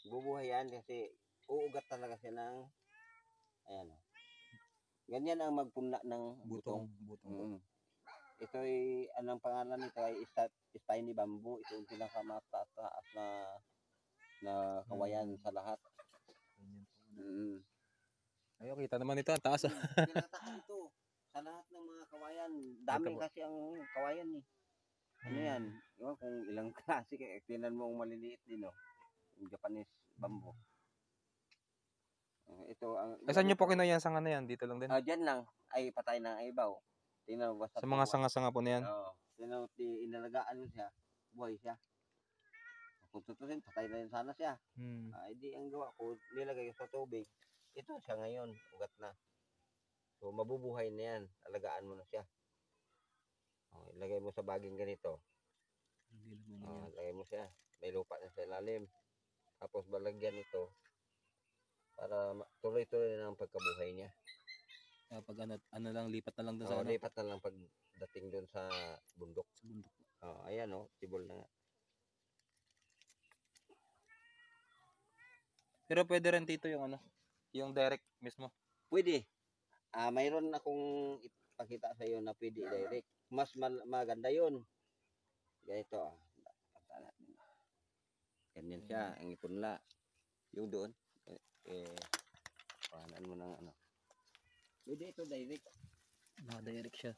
Bubuhay yan kasi uugat talaga siya ng, ayan. Ganyan ang magpunla ng butong. Butong. Ito ay, anong pangalan nito ay spiny bamboo. Ito yung pinakamataas na kawayan sa lahat. Ayun, kita naman ito, ang taas. Pinakataas ito sa lahat ng mga kawayan. Dami kasi ang kawayan eh. Ano yan? Diba, kung ilang klase, tingnan mo ang maliliit din, no? Yung Japanese bamboo. Ito ang... Saan nyo po kinuha yan? Sanga na yan? Dito lang din? Diyan lang. Ay, patay ng ibaw. Tingnan mo, sa mga sanga-sanga po na yan? Oo. Tingnan mo, inalagaan mo siya. Buhay siya. Kung tutusin, patay na rin sana siya. Ay, di ang gawa ko, nilagay sa tubig. Ito siya ngayon, ugat na. So, mabubuhay na yan. Alagaan mo na siya. Ilagay mo sa baging ganito. Lagay mo siya. May lupa na sa ilalim. Tapos balagyan ito para tuloy-tuloy na ang pagkabuhay niya. Pag ano lang, lipat na lang doon sa ano? Lipat na lang pagdating doon sa bundok. Ayan sibol na nga. Pero pwede rin dito yung ano, yung direct mismo? Pwede. Mayroon akong ipakita sa iyo na pwede direct. Mas maganda yun. Ganito. Ganyan siya, ang ipunla. Yung doon. Pahanan mo ng ano. Pwede ito direct. Direct siya.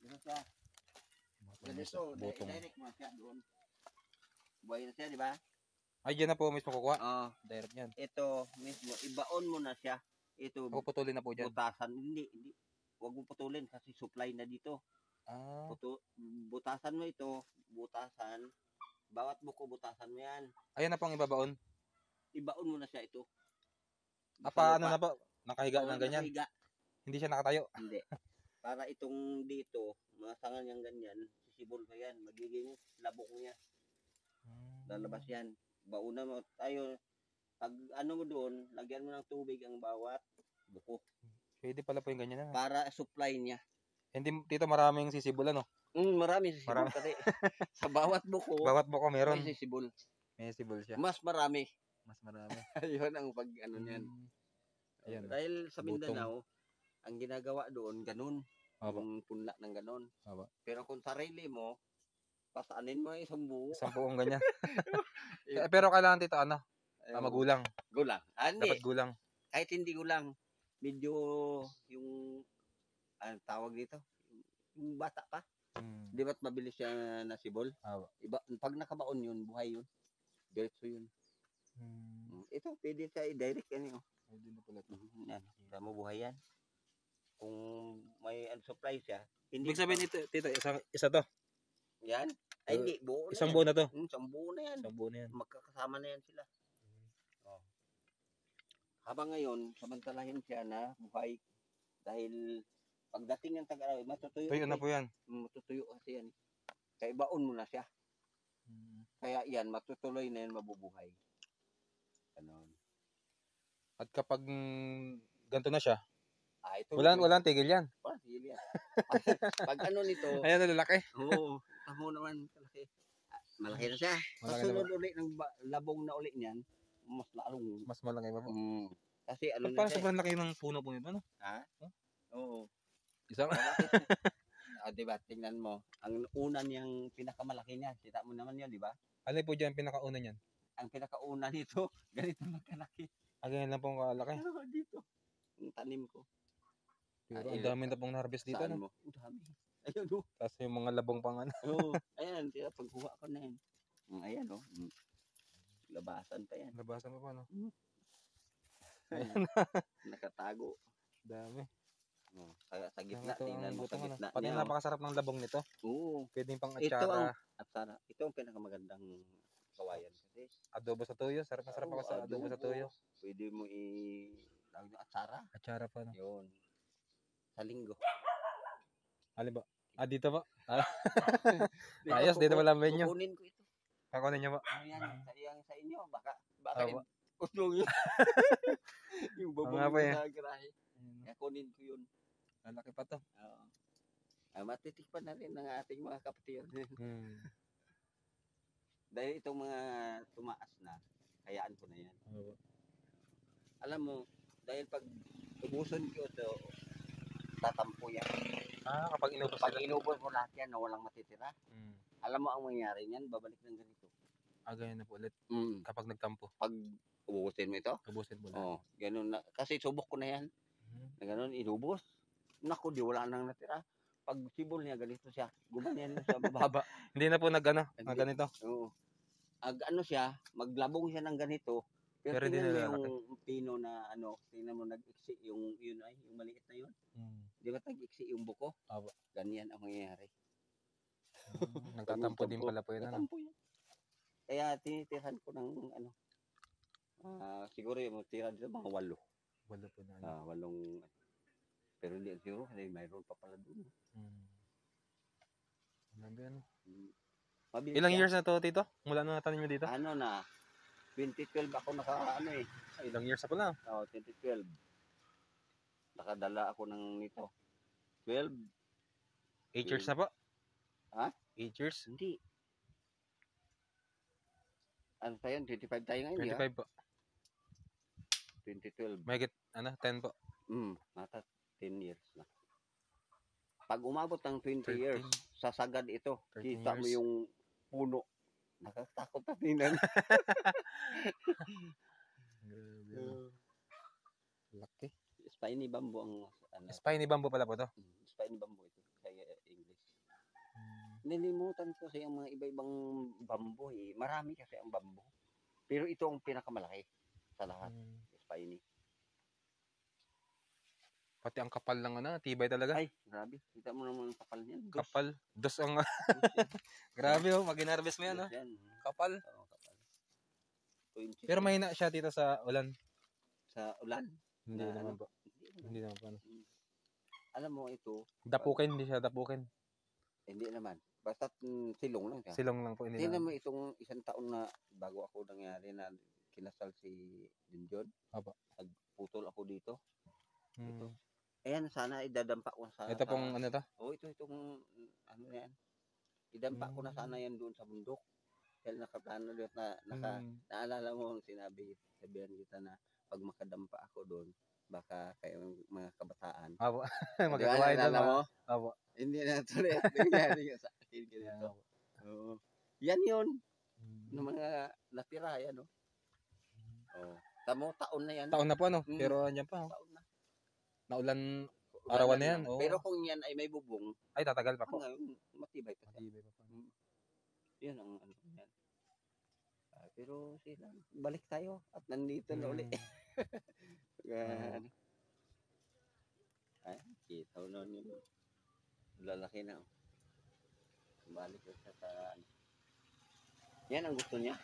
Ganito siya. Ganito, direct mo siya doon. Buhay na siya, di ba? Ay, dyan na po mismo kukuha? Direct yan. Ito mismo, ibaon mo na siya. Ito, putulin na po dyan? Butasan. Hindi. Huwag mo putulin kasi supply na dito. Butasan mo ito. Butasan. Bawat buko, butasan mo yan. Ayan na pong ibabaon? Ibaon mo na siya ito. Paano na po? Nakahiga ng ganyan? Nakahiga. Hindi siya nakatayo? Hindi. Para itong dito, mga sanga niyang ganyan, sisibol pa yan. Magiging labok niya. Lalabas yan. Bauna mo tayo. Pag ano mo doon, lagyan mo ng tubig ang bawat buko. Pwede pala po yung ganyan na. Para supply niya. Hindi, dito maraming sisibol ano? Marami sisibol kasi sa bawat buko. Bawat buko meron? May sisibol. May sisibol siya. Mas marami. Yun ang pag ano niyan. Ayan. Dahil sa Mindanao, ang ginagawa doon, ganun. Yung punla ng ganun. Pero kung sarili mo, pasaanin mo isang buo. Isang buong ganyan. Pero kailangan dito magulang. Gulang. Dapat gulang. Kahit hindi gulang, medyo yung tawag dito, yung bata pa. Di ba't mabilis siya nasibol? Pag nakabaon yun, buhay yun. Diretso yun. Ito, pwede siya i-direct yan yun. Pwede na pala ito. Yan, kita mo buhay yan. Kung may supply siya. Ibig sabihin ito, tito, isa to? Yan. Ay, hindi, buo na isang buo na to? Isang buo na yan. Magkakasama na yan sila. Habang ngayon, samantalahin siya na buhay. Dahil pagdating ng tag-araw, matutuyo. Tuyo na po yan? Matutuyo kasi yan. Kaya ibaon mo na siya. Kaya yan, matutuloy na yan, mabubuhay. Ganon. At kapag ganito na siya, walang tigil yan? Walang tigil yan. Pag ano nito, ayan na lalaki. Oo, tamo naman kalaki. Malaki na siya. Kasunod ulit ng labong na ulit niyan, mas lalong. Mas malaki pa po. Kasi ano na siya. Parang sobrang laki ng puno po nito, no? Oo. Isang? Diba, tingnan mo. Ang una niyang pinakamalaki niya, kita mo naman yun, di ba? Ano po dyan pinakauna niyan? Ang pinakauna nito, ganito magkalaki. Ganyan lang pong kalaki? Dito. Ang tanim ko. Pero ang dami na pong na-harvest dito, no? Ang dami. Ayun, o. Tapos yung mga labong pang ano. Oo. Ayan, pagkuha ko na yan. Ayan, o. Labasan pa yan. Labasan pa, no? Ayan. Nakatago. Dami. Sa gitna, tingnan mo sa gitna. Pati napakasarap ng labong nito. Oo. Pwedeng pang atsara. Ito ang pinakamagandang kawayan. Kasi adobo sa tuyo. Sarap na sarap ako sa adobo sa tuyo. Pwede mo tawag nyo atsara. Atsara pa, no? Yun. Sa linggo. Alin ba? Dito ba? Ayos, dito wala menu. Kukunin ko ito. Kakunin nyo ba? Ayan, sa inyo. Baka utong yun. Yung babong na garahe. Kunin ko yun. Malaki pa to. Matitikpan na rin ng ating mga kapatid. Dahil itong mga tumaas na, hayaan ko na yan. Opo. Alam mo, dahil pag ubuson ko ito, tatampo yan. Kapag inubos Pag nila. inubos mo lahat yan na walang matitira, Mm. alam mo ang mangyayari niyan, babalik ng ganito. Ganyan na po ulit. Mm. Kapag nagtampo, Pag ubusin mo ito, ubusin mo lahat. ganun na. Kasi subok ko na yan. Na ganun, inubos. Naku, di wala nang natira. Pag sibol niya, ganito siya. Gumanyan na siya, mababa. Hindi na po ganito. Oo. Ano siya, maglabong siya ng ganito. Pero Pero hindi tingnan mo na yung pino na tingnan mo nag-iksi yung maliit na yun. Di ba nag-iksi yung buko? Opo. Ganyan ang mangyayari. Nagtatampo din pala po yun. Nagtatampo yan. Kaya tinitiran ko ng siguro yung tira dito mga 8. Wala po na. 8. Pero hindi siguro kasi mayroon pa pala doon. Ilang years na to, Tito? Mula nung natanim nyo dito? Ano na, 2012 ako Ilang years na pala. 2012. Nakadala ako ng nito. 12. 8 years na po? Ha? 8 years? Hindi. Ano tayo? 25 tayo ngayon, 25 po. 2012. May 10 po. Nata 10 years na. Pag umabot ng 20 13. years, sasagad ito. 13 Kita mo years. yung puno. Nakatakot na tingnan. Laki. Spiny bamboo ang Spiny bamboo pala po to? Spiny bamboo ito. Kaya English. Nilimutan ko kasi ang mga iba-ibang bamboo eh. Marami kasi ang bamboo. Pero ito ang pinakamalaki sa lahat. Spiny. Pati ang kapal lang tibay talaga. Ay, grabe. Kita mo naman ang kapal niyan. Kapal. Dos ang grabe pag ginarvest mo yan Kapal. Oo, kapal. 20. Pero mahina siya dito sa ulan. Sa ulan? Hindi naman po. Hindi naman po. Alam mo ito. Dapukin, hindi siya dapukin. Hindi naman. Basta silong lang siya. Silong lang po. Tingnan mo itong isang taon na bago ako nangyari na kinasal si Dinjon. Opo. Nagputol ako dito. Ito. Ayan, sana idadampa ko sa... Ito pong ano to? Itong ano yan. Idampa ko na sana yan doon sa bundok. Dahil nakaplano doon naalala mo ang sabihan kita na pag makadampa ako doon, baka kayo mga kabataan. Opo. Magkakawain doon. Opo. Hindi na tuloy at nangyari sa akin ganito. Oo. Yan yun. Ng mga natira yan, Tamo, taon na yan. Taon na po pero andyan pa. Taon na. Naulan arawan na yan. Pero kung yan ay may bubong, ay tatagal pa po. Matibay pa. Matibay pa po. Yan ang ano yan. Pero sila, balik tayo at nandito na ulit. Ay, kita mo na yun. Lalaki na. Balik sa yan ang gusto niya.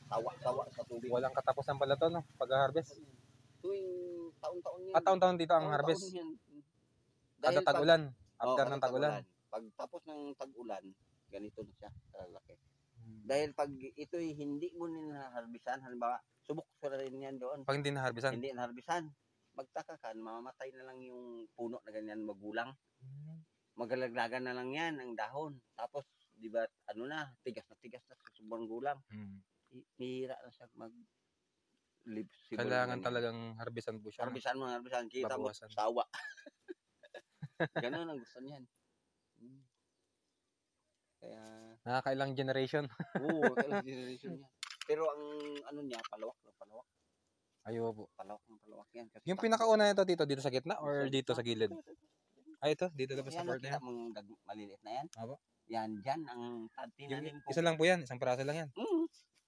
Tawa-tawa sa tubig. Walang katapusan pala to, Pag-harvest. Tuwing taon-taon yan. Taon-taon dito ang harvest. Kada tag-ulan. After ng tag-ulan. Pag tapos ng tag-ulan, ganito na siya. Lalaki. Dahil pag ito'y hindi mo ninaharbisan, halimbawa, subok ko rin yan doon. Pag hindi naharbisan? Hindi naharbisan. Magtaka ka, mamamatay na lang yung puno na ganyan magulang. Magalaglagan na lang yan ang dahon. Tapos, di ba, tigas na sa sobrang gulang. Hihira na siya kailangan talagang harbisan po siya. Harbisan. Kita mo, sawa. Ganon ang gusto niyan. Kaya... Nakakailang generation. Oo, kailang generation niya. Pero ang niya, palawak. Ayaw po. Palawak yan. Kasi yung pinakauna nito dito sa gitna or dito sa gilid? Ay, ito. Dito na sa part na yan. Maliliit na yan. Apo. Yan, dyan ang tinanim ko. Isa lang po yan. Isang piraso lang yan.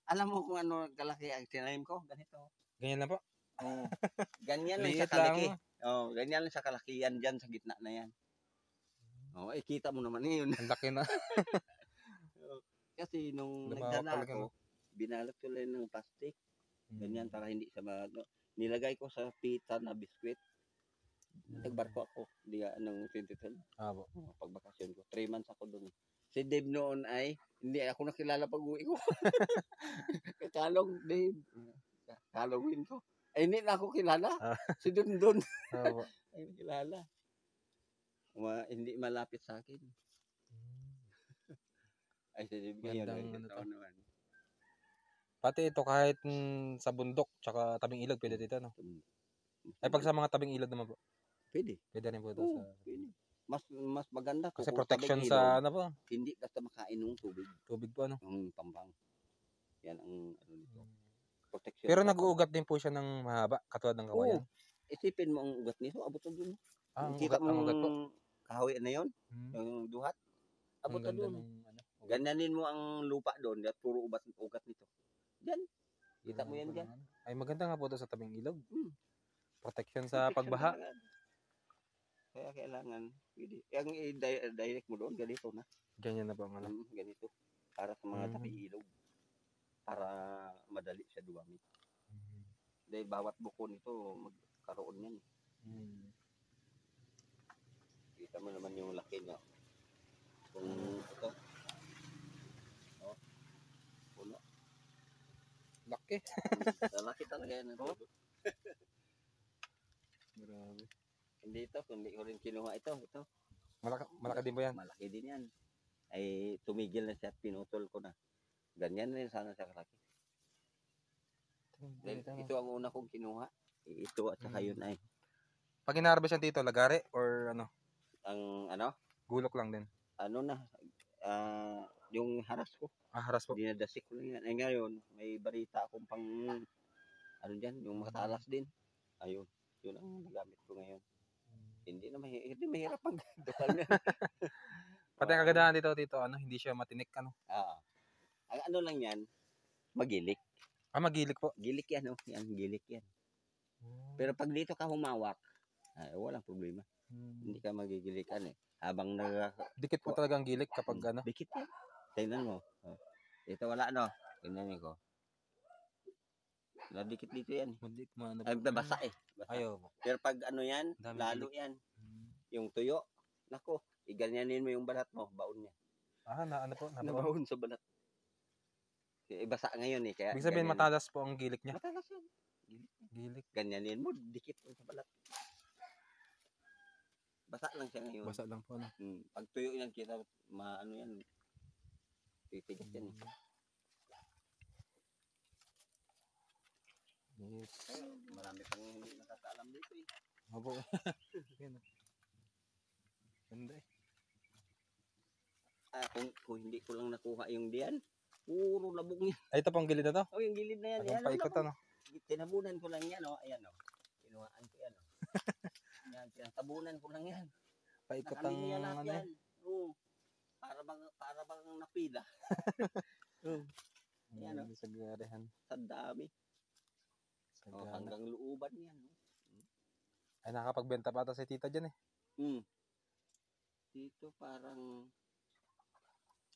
Alam mo kung ano kalaki ang tinanim ko? Ganito. Ganyan lang po? Oo. Ganyan lang sa kalaki. Ganyan lang sa kalaki. Yan dyan sa gitna na yan. Kita mo naman yun. Ang laki na. Kasi nung nagdala ako, binalot ko lang ng plastic. Ganyan para hindi sa nilagay ko sa pita na biskwit. Nagbarko ako. Nung 2012. Apo. Pagbakasyon ko. 3 months ako doon. Si Dave noon ay, hindi ako nakilala pag-uwi ko. Kalong, Dave. Halloween ko. Ay, hindi na ako kilala. Si Dundun. Ay, nakilala. Hindi malapit sa akin. Ay, si Dave ngayon. Pati ito kahit sa bundok tsaka tabing ilog pwede dito, no? Ay pag sa mga tabing ilog naman po. Pwede. Pwede rin po ito Oo, sa pwede. Mas maganda kasi kung protection tabing sa ilog, ano po, hindi basta makain ng tubig. tubig po ano. Pambang. Yan ang ano nito. Protection. Pero sa nag-uugat din po siya ng mahaba katulad ng kawayan. Oo. Isipin mo ang ugat nito, abot na dun. Ang Kita ugat, ang ugat po. kahoy na yon, yung duhat. Ang Abot na ganda dun. ng ano. Ugat. Ganyanin mo ang lupa doon, at puro ugat nito. Diyan. Kita mo yan diyan. Ay maganda nga po ito sa tabing ilog. Protection Protection sa pagbaha. talaga. Kaya kailangan, pwede. Ang i-direct mo doon, ganito na. Ganyan na po ang ano. Ganito. Para sa mga tabing ilog. Para madali siya dumami. Dahil bawat buko nito, magkaroon yan. Kita mo naman yung laki niya. Kung ito. Oh. Puno. Laki. Laki talaga yan. Grabe. Hindi ito, kundi ko rin kinuha ito. Malaki din po yan. Malaki din yan. Ay tumigil na siya at pinutol ko na. Ganyan rin sana siya kalaki. Ito ang una kong kinuha. Ito at saka yun ay. Pag in-harvest yan dito, lagari or ano? Ang ano? Gulok lang din. Ano na? Yung haras ko. Haras po. Dinadasik ko lang yan. Ay ngayon, may barita akong pang ano dyan, yung matalas din. Ayun. Yun ang nagamit ko ngayon. Hindi mahirap ang dukal na. Pati ang kagandahan dito, ano, hindi siya matinik, ano? Ang ano lang yan, magilik. Magilik po. Gilik yan, oh. Yan, gilik yan. Pero pag dito ka humawak, walang problema. Hindi ka magigilikan eh. Habang dikit po talaga ang gilik kapag ano? Dikit yan. Tingnan mo. Dito wala, no? Tingnan ko. Nadikit dito yan. Ay, basa eh. Basa. Ayaw. Pero pag ano yan, dami lalo gilik. yan. Yung tuyo, nako, iganyanin mo yung balat mo, baon niya. Ano po? Nabaon sa balat. Basa ngayon eh. Kaya ibig sabihin matalas po ang gilik niya? Matalas yan. Gilik. Ganyanin mo, dikit mo sa balat. Basa lang siya ngayon. Basa lang po, ano? Pag tuyo yan, kita, ano yan, titigas yan eh. Yes. Marami pang hindi nakakaalam dito eh. Opo. Ganda eh. Kung hindi ko lang nakuha yung diyan, puro labog niya. Ay, ito pong gilid na to? Yung gilid na yan. Anong paikot, ano? Tinabunan ko lang yan, oh. Ayan, oh. Kinuhaan ko yan, oh. Yan, tinatabunan ko lang yan. Paikot ang ano yan. Oo. Para bang napila. Ayan, oh. Sa garihan. Sa dami. Hanggang looban yan. Ay, nakapagbenta pa ata si tita dyan eh. Dito parang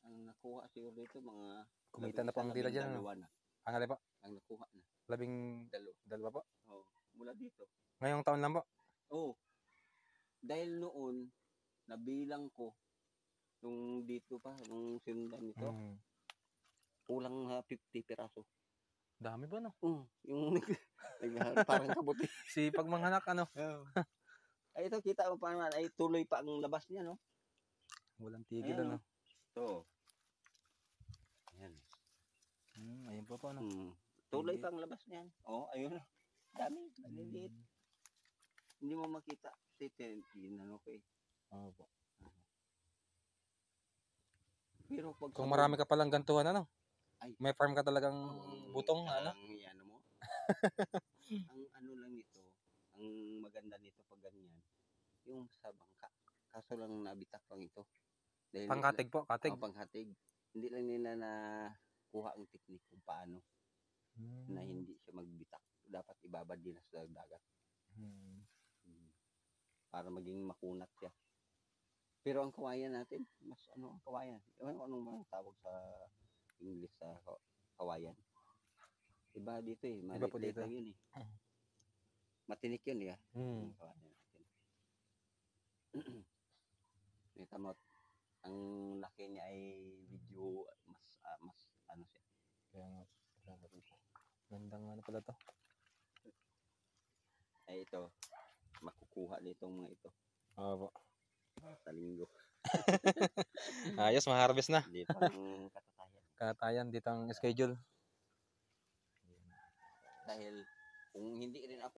ang nakuha siguro dito mga kumita na po ang tita dyan. Ang alin po? Ang nakuha na. 12 po? Oo. Mula dito. Ngayong taon lang po? Oo. Dahil noon, nabilang ko nung dito pa, nung sinundan nito, kulang 50 piraso. Dami ba, no? Yung parang kabuti. Sipag manghanak, ano? Ay, ito, kita mo pa naman, ay tuloy pa ang labas niya, no? Walang tigil, ayan, ano? So, ayan. Ayun po, ano? Tuloy pa ang labas niyan. Ayun. Dami, maliliit. Hindi mo makita. Ano ko eh. Opo. Pero pag kung marami ka palang gantuhan, ano? Ay, may farm ka talagang butong, ano? Yan mo. Ang ano lang nito, ang maganda nito pag ganyan, yung sa bangka. Kaso lang nabitak lang ito. Dahil pangkatig po, katig. Pangkatig. Hindi lang nila na kuha ang teknik kung paano na hindi siya magbitak. Dapat ibabad din sa dagat. Para maging makunat siya. Pero ang kawayan natin, mas ano ang kawayan? Anong mga tawag sa English sa kawayan? Iba dito eh. Iba po dito. Yun eh. Matinik yun eh. Yung kawayan natin. Kita mo, ang laki niya ay video mas ano siya. Kaya nga. Gandang ano pala to. Ay ito, makukuha nitong mga ito. Opo. Sa linggo. Ayos, ma-harvest na. Dito ang katatayan. Katayan, dito ang schedule. dahil kung hindi rin ako